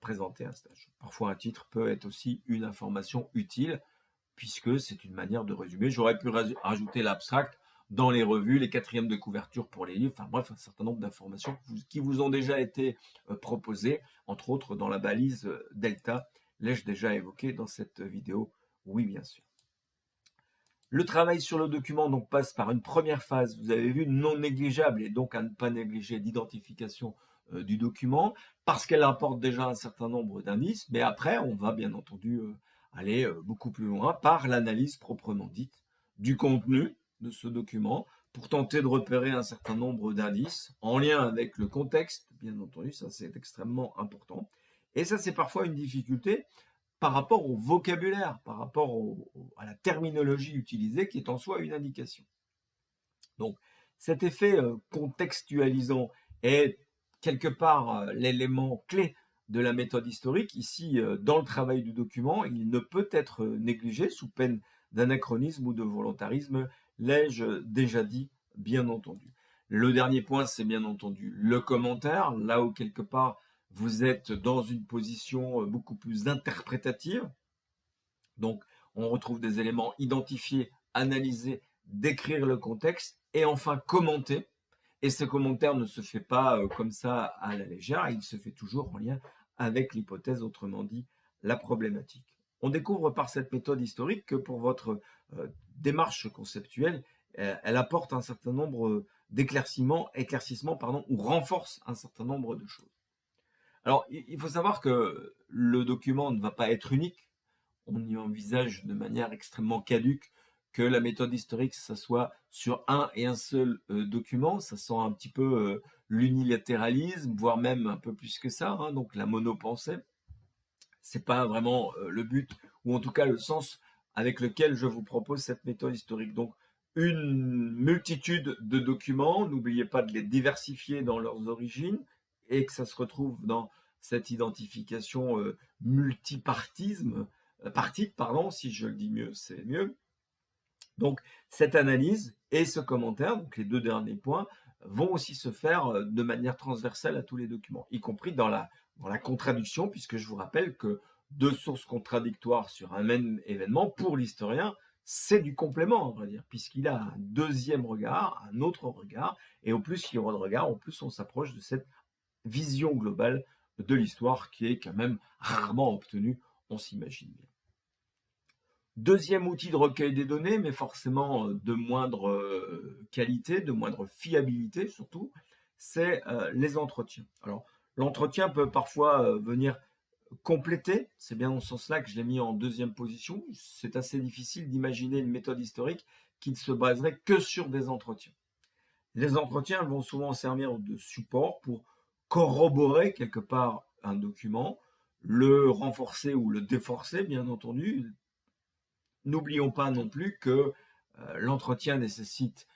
présenter un stage. Parfois un titre peut être aussi une information utile puisque c'est une manière de résumer. J'aurais pu rajouter l'abstract dans les revues, les quatrièmes de couverture pour les livres, enfin bref, un certain nombre d'informations qui vous ont déjà été proposées, entre autres dans la balise Delta. L'ai-je déjà évoqué dans cette vidéo? Oui, bien sûr. Le travail sur le document donc passe par une première phase, vous avez vu, non négligeable, et donc à ne pas négliger d'identification du document, parce qu'elle apporte déjà un certain nombre d'indices, mais après, on va bien entendu aller beaucoup plus loin par l'analyse proprement dite du contenu de ce document, pour tenter de repérer un certain nombre d'indices en lien avec le contexte, bien entendu, ça c'est extrêmement important. Et ça c'est parfois une difficulté, par rapport au vocabulaire, par rapport à la terminologie utilisée, qui est en soi une indication. Donc, cet effet contextualisant est quelque part l'élément clé de la méthode historique. Ici, dans le travail du document, il ne peut être négligé sous peine d'anachronisme ou de volontarisme, l'ai-je déjà dit, bien entendu. Le dernier point, c'est bien entendu le commentaire, là où quelque part vous êtes dans une position beaucoup plus interprétative. Donc, on retrouve des éléments identifiés, analysés, décrire le contexte et enfin commenter. Et ce commentaire ne se fait pas comme ça à la légère, il se fait toujours en lien avec l'hypothèse, autrement dit, la problématique. On découvre par cette méthode historique que pour votre démarche conceptuelle, elle apporte un certain nombre d'éclaircissements, ou renforce un certain nombre de choses. Alors, il faut savoir que le document ne va pas être unique. On y envisage de manière extrêmement caduque que la méthode historique, ça soit sur un et un seul document. Ça sent un petit peu l'unilatéralisme, voire même un peu plus que ça, hein, donc la monopensée. C'est pas vraiment le but, ou en tout cas le sens avec lequel je vous propose cette méthode historique. Donc, une multitude de documents, n'oubliez pas de les diversifier dans leurs origines, et que ça se retrouve dans cette identification multipartisme, partite, pardon, si je le dis mieux, c'est mieux. Donc, cette analyse et ce commentaire, donc les deux derniers points, vont aussi se faire de manière transversale à tous les documents, y compris dans la contradiction, puisque je vous rappelle que deux sources contradictoires sur un même événement, pour l'historien, c'est du complément, on va dire, puisqu'il a un deuxième regard, un autre regard, et au plus il y aura de regard, au plus on s'approche de cette vision globale de l'histoire qui est quand même rarement obtenue, on s'imagine bien. Deuxième outil de recueil des données, mais forcément de moindre qualité, de moindre fiabilité surtout, c'est les entretiens. Alors, l'entretien peut parfois venir compléter, c'est bien dans ce sens-là que je l'ai mis en deuxième position. C'est assez difficile d'imaginer une méthode historique qui ne se baserait que sur des entretiens. Les entretiens vont souvent servir de support pour corroborer quelque part un document, le renforcer ou le déforcer, bien entendu, N'oublions pas non plus que l'entretien nécessite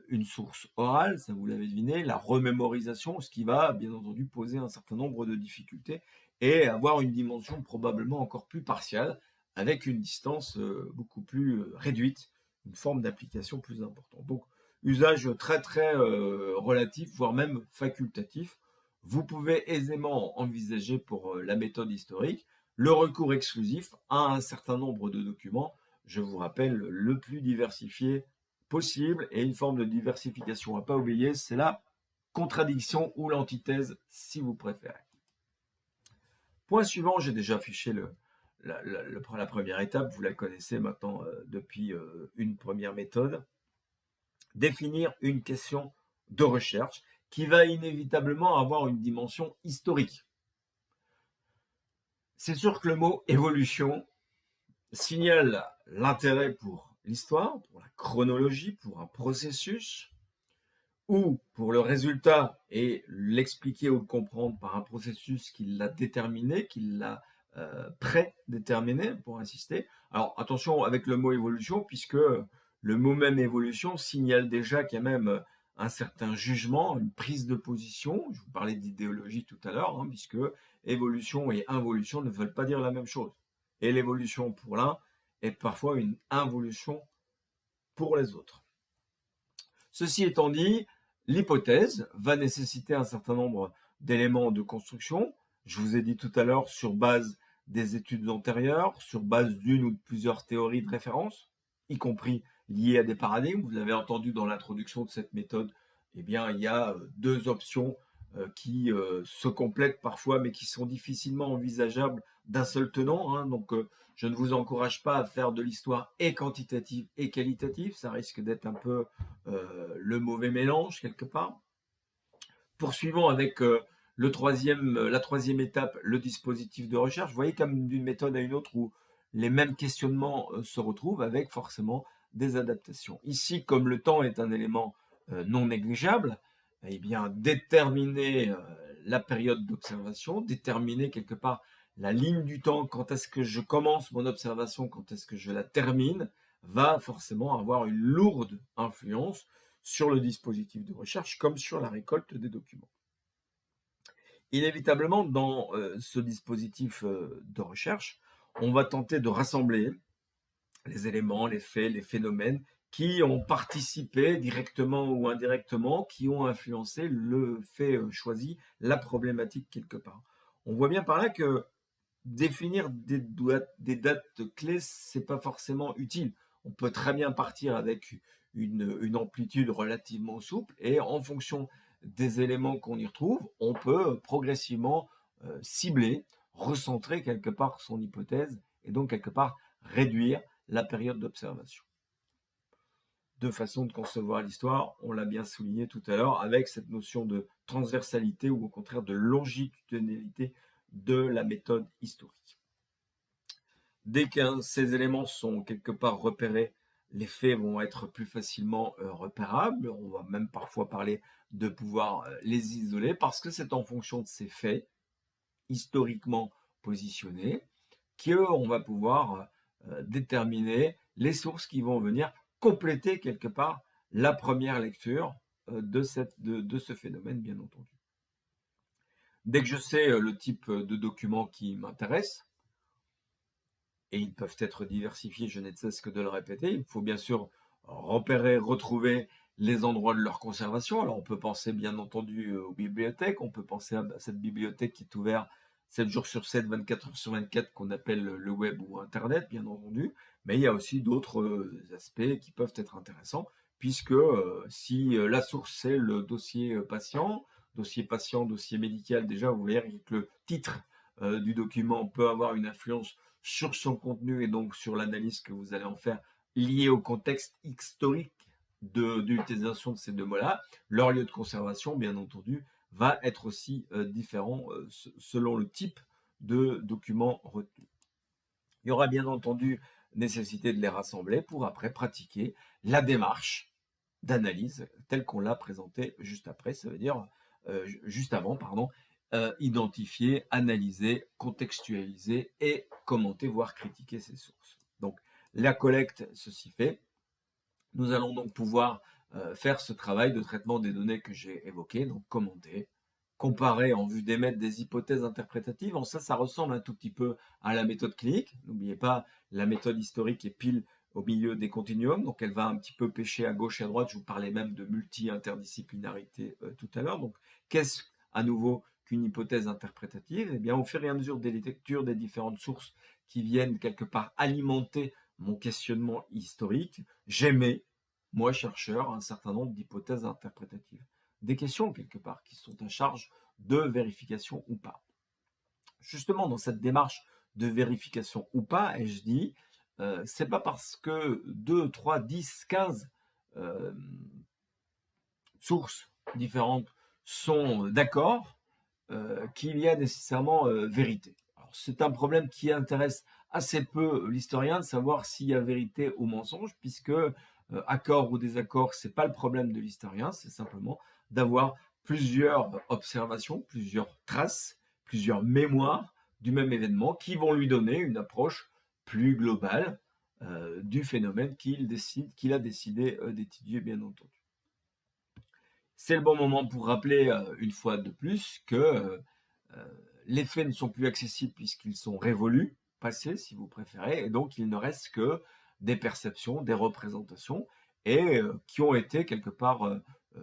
une source orale, ça vous l'avez deviné, la remémorisation, ce qui va bien entendu poser un certain nombre de difficultés et avoir une dimension probablement encore plus partiale, avec une distance beaucoup plus réduite, une forme d'application plus importante. Donc, usage très très relatif, voire même facultatif. Vous pouvez aisément envisager pour la méthode historique le recours exclusif à un certain nombre de documents, je vous rappelle, le plus diversifié possible, et une forme de diversification à ne pas oublier, c'est la contradiction ou l'antithèse, si vous préférez. Point suivant, j'ai déjà affiché la première étape, vous la connaissez maintenant depuis une première méthode. Définir une question de recherche qui va inévitablement avoir une dimension historique. C'est sûr que le mot évolution signale l'intérêt pour l'histoire, pour la chronologie, pour un processus, ou pour le résultat et l'expliquer ou le comprendre par un processus qui l'a déterminé, qui l'a prédéterminé, pour insister. Alors attention avec le mot évolution, puisque le mot même évolution signale déjà qu'il y a même un certain jugement, une prise de position. Je vous parlais d'idéologie tout à l'heure, puisque évolution et involution ne veulent pas dire la même chose. Et l'évolution pour l'un est parfois une involution pour les autres. Ceci étant dit, l'hypothèse va nécessiter un certain nombre d'éléments de construction. Je vous ai dit tout à l'heure, sur base des études antérieures, sur base d'une ou de plusieurs théories de référence, y compris liées à des paradigmes. Vous l'avez entendu dans l'introduction de cette méthode, eh bien, il y a deux options qui se complètent parfois, mais qui sont difficilement envisageables d'un seul tenant. Donc, je ne vous encourage pas à faire de l'histoire et quantitative et qualitative. Ça risque d'être un peu le mauvais mélange quelque part. Poursuivons avec la troisième étape, le dispositif de recherche. Vous voyez comme d'une méthode à une autre où les mêmes questionnements se retrouvent avec forcément des adaptations. Ici, comme le temps est un élément non négligeable, eh bien, déterminer la période d'observation, déterminer quelque part la ligne du temps, quand est-ce que je commence mon observation, quand est-ce que je la termine, va forcément avoir une lourde influence sur le dispositif de recherche comme sur la récolte des documents. Inévitablement, dans ce dispositif de recherche, on va tenter de rassembler les éléments, les faits, les phénomènes qui ont participé directement ou indirectement, qui ont influencé le fait choisi, la problématique quelque part. On voit bien par là que définir des dates clés, c'est pas forcément utile. On peut très bien partir avec une amplitude relativement souple et en fonction des éléments qu'on y retrouve, on peut progressivement cibler, recentrer quelque part son hypothèse et donc quelque part réduire la période d'observation. Deux façons de concevoir l'histoire, on l'a bien souligné tout à l'heure, avec cette notion de transversalité ou au contraire de longitudinalité de la méthode historique. Dès que ces éléments sont quelque part repérés, les faits vont être plus facilement repérables. On va même parfois parler de pouvoir les isoler parce que c'est en fonction de ces faits historiquement positionnés qu'on va pouvoir déterminer les sources qui vont venir compléter quelque part la première lecture de ce phénomène, bien entendu. Dès que je sais le type de document qui m'intéresse, et ils peuvent être diversifiés, je n'ai de cesse que de le répéter, il faut bien sûr repérer, retrouver les endroits de leur conservation. Alors on peut penser bien entendu aux bibliothèques, on peut penser à cette bibliothèque qui est ouverte 7 jours sur 7, 24 heures sur 24, qu'on appelle le web ou Internet, bien entendu. Mais il y a aussi d'autres aspects qui peuvent être intéressants, puisque si la source c'est le dossier patient, dossier médical, déjà vous voyez que le titre du document peut avoir une influence sur son contenu et donc sur l'analyse que vous allez en faire liée au contexte historique de l'utilisation de ces deux mots-là. Leur lieu de conservation, bien entendu, va être aussi différent selon le type de document retenu. Il y aura bien entendu nécessité de les rassembler pour après pratiquer la démarche d'analyse telle qu'on l'a présentée juste après, ça veut dire juste avant, identifier, analyser, contextualiser et commenter, voire critiquer ces sources. Donc, La collecte, ceci fait, nous allons donc pouvoir faire ce travail de traitement des données que j'ai évoqué, donc commenter, comparer en vue d'émettre des hypothèses interprétatives. En ça ressemble un tout petit peu à la méthode clinique. N'oubliez pas, la méthode historique est pile au milieu des continuums, donc elle va un petit peu pêcher à gauche et à droite. Je vous parlais même de multi-interdisciplinarité tout à l'heure. Donc, qu'est-ce à nouveau qu'une hypothèse interprétative? Eh bien, au fur et à mesure des lectures des différentes sources qui viennent quelque part alimenter mon questionnement historique, j'émets, moi chercheur, un certain nombre d'hypothèses interprétatives. Des questions, quelque part, qui sont à charge de vérification ou pas. Justement, dans cette démarche de vérification ou pas, ai-je dit, c'est pas parce que 2, 3, 10, 15 sources différentes sont d'accord qu'il y a nécessairement vérité. C'est un problème qui intéresse assez peu l'historien de savoir s'il y a vérité ou mensonge, puisque accord ou désaccord, c'est pas le problème de l'historien, c'est simplement d'avoir plusieurs observations, plusieurs traces, plusieurs mémoires du même événement qui vont lui donner une approche plus globale du phénomène qu'il a décidé d'étudier, bien entendu. C'est le bon moment pour rappeler une fois de plus que les faits ne sont plus accessibles puisqu'ils sont révolus, passés si vous préférez, et donc il ne reste que des perceptions, des représentations, et qui ont été quelque part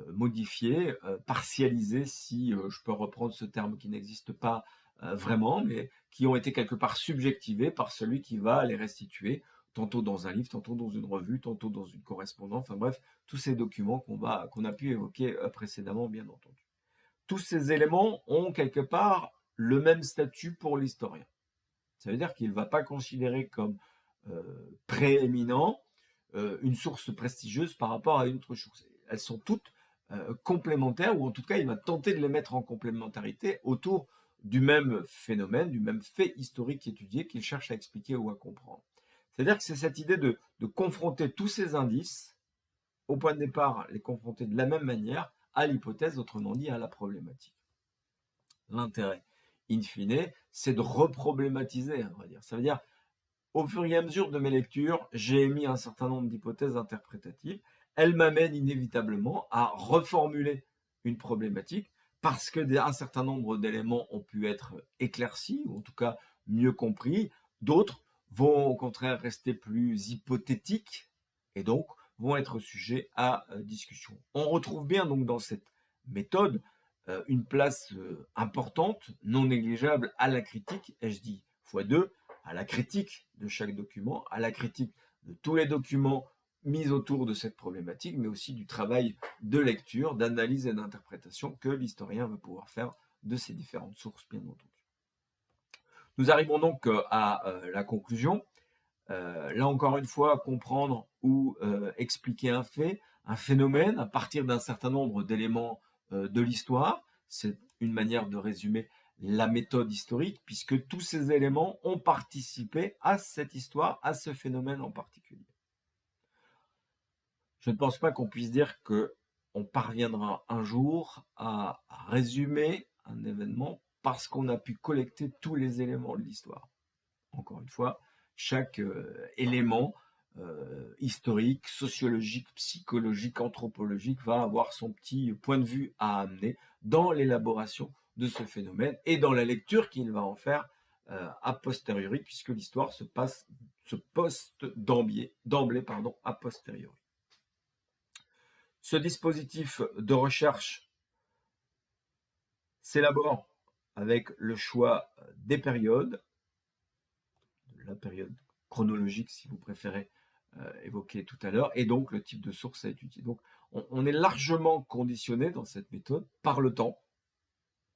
modifiées, partialisées, si je peux reprendre ce terme qui n'existe pas vraiment, mais qui ont été quelque part subjectivées par celui qui va les restituer, tantôt dans un livre, tantôt dans une revue, tantôt dans une correspondance, enfin bref, tous ces documents qu'on a pu évoquer précédemment, bien entendu. Tous ces éléments ont quelque part le même statut pour l'historien. Ça veut dire qu'il ne va pas considérer comme prééminent une source prestigieuse par rapport à une autre source. Elles sont toutes complémentaires, ou en tout cas, il va tenter de les mettre en complémentarité autour du même phénomène, du même fait historique étudié qu'il cherche à expliquer ou à comprendre. C'est-à-dire que c'est cette idée de confronter tous ces indices, au point de départ, les confronter de la même manière à l'hypothèse, autrement dit à la problématique. L'intérêt, in fine, c'est de reproblématiser, on va dire. Ça veut dire, au fur et à mesure de mes lectures, j'ai émis un certain nombre d'hypothèses interprétatives. Elles m'amènent inévitablement à reformuler une problématique parce que un certain nombre d'éléments ont pu être éclaircis, ou en tout cas mieux compris. D'autres vont au contraire rester plus hypothétiques et donc vont être sujets à discussion. On retrouve bien donc dans cette méthode une place importante, non négligeable à la critique, et je dis x2, à la critique de chaque document, à la critique de tous les documents mis autour de cette problématique, mais aussi du travail de lecture, d'analyse et d'interprétation que l'historien va pouvoir faire de ces différentes sources, bien entendu. Nous arrivons donc à la conclusion. Là encore une fois, comprendre ou expliquer un fait, un phénomène, à partir d'un certain nombre d'éléments de l'histoire, c'est une manière de résumer la méthode historique, puisque tous ces éléments ont participé à cette histoire, à ce phénomène en particulier. Je ne pense pas qu'on puisse dire qu'on parviendra un jour à résumer un événement parce qu'on a pu collecter tous les éléments de l'histoire. Encore une fois, chaque élément historique, sociologique, psychologique, anthropologique va avoir son petit point de vue à amener dans l'élaboration de ce phénomène et dans la lecture qu'il va en faire a posteriori, puisque l'histoire se poste d'emblée a posteriori. Ce dispositif de recherche s'élabore avec le choix des périodes, de la période chronologique si vous préférez évoqué tout à l'heure, et donc le type de source à étudier. Donc on est largement conditionné dans cette méthode par le temps,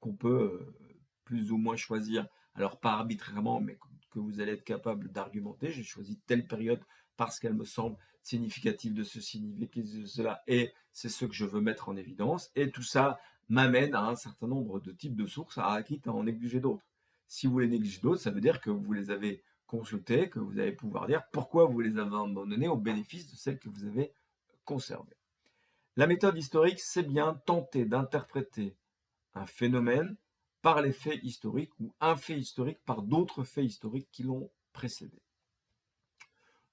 qu'on peut plus ou moins choisir, alors pas arbitrairement, mais que vous allez être capable d'argumenter. J'ai choisi telle période parce qu'elle me semble significative de ceci, significative de cela, et c'est ce que je veux mettre en évidence, et tout ça m'amène à un certain nombre de types de sources, quitte à en négliger d'autres. Si vous les négligez d'autres, ça veut dire que vous les avez consulter, que vous allez pouvoir dire pourquoi vous les avez abandonnées au bénéfice de celles que vous avez conservées. La méthode historique, c'est bien tenter d'interpréter un phénomène par les faits historiques ou un fait historique par d'autres faits historiques qui l'ont précédé.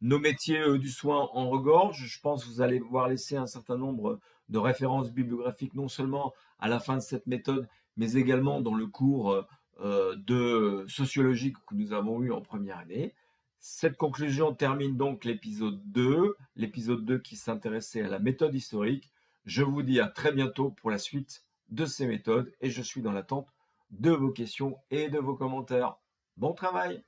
nos métiers du soin en regorge. Je pense que vous allez voir laisser un certain nombre de références bibliographiques, non seulement à la fin de cette méthode, mais également dans le cours de sociologie que nous avons eu en première année. Cette conclusion termine donc l'épisode 2 qui s'intéressait à la méthode historique. Je vous dis à très bientôt pour la suite de ces méthodes et je suis dans l'attente de vos questions et de vos commentaires. Bon travail!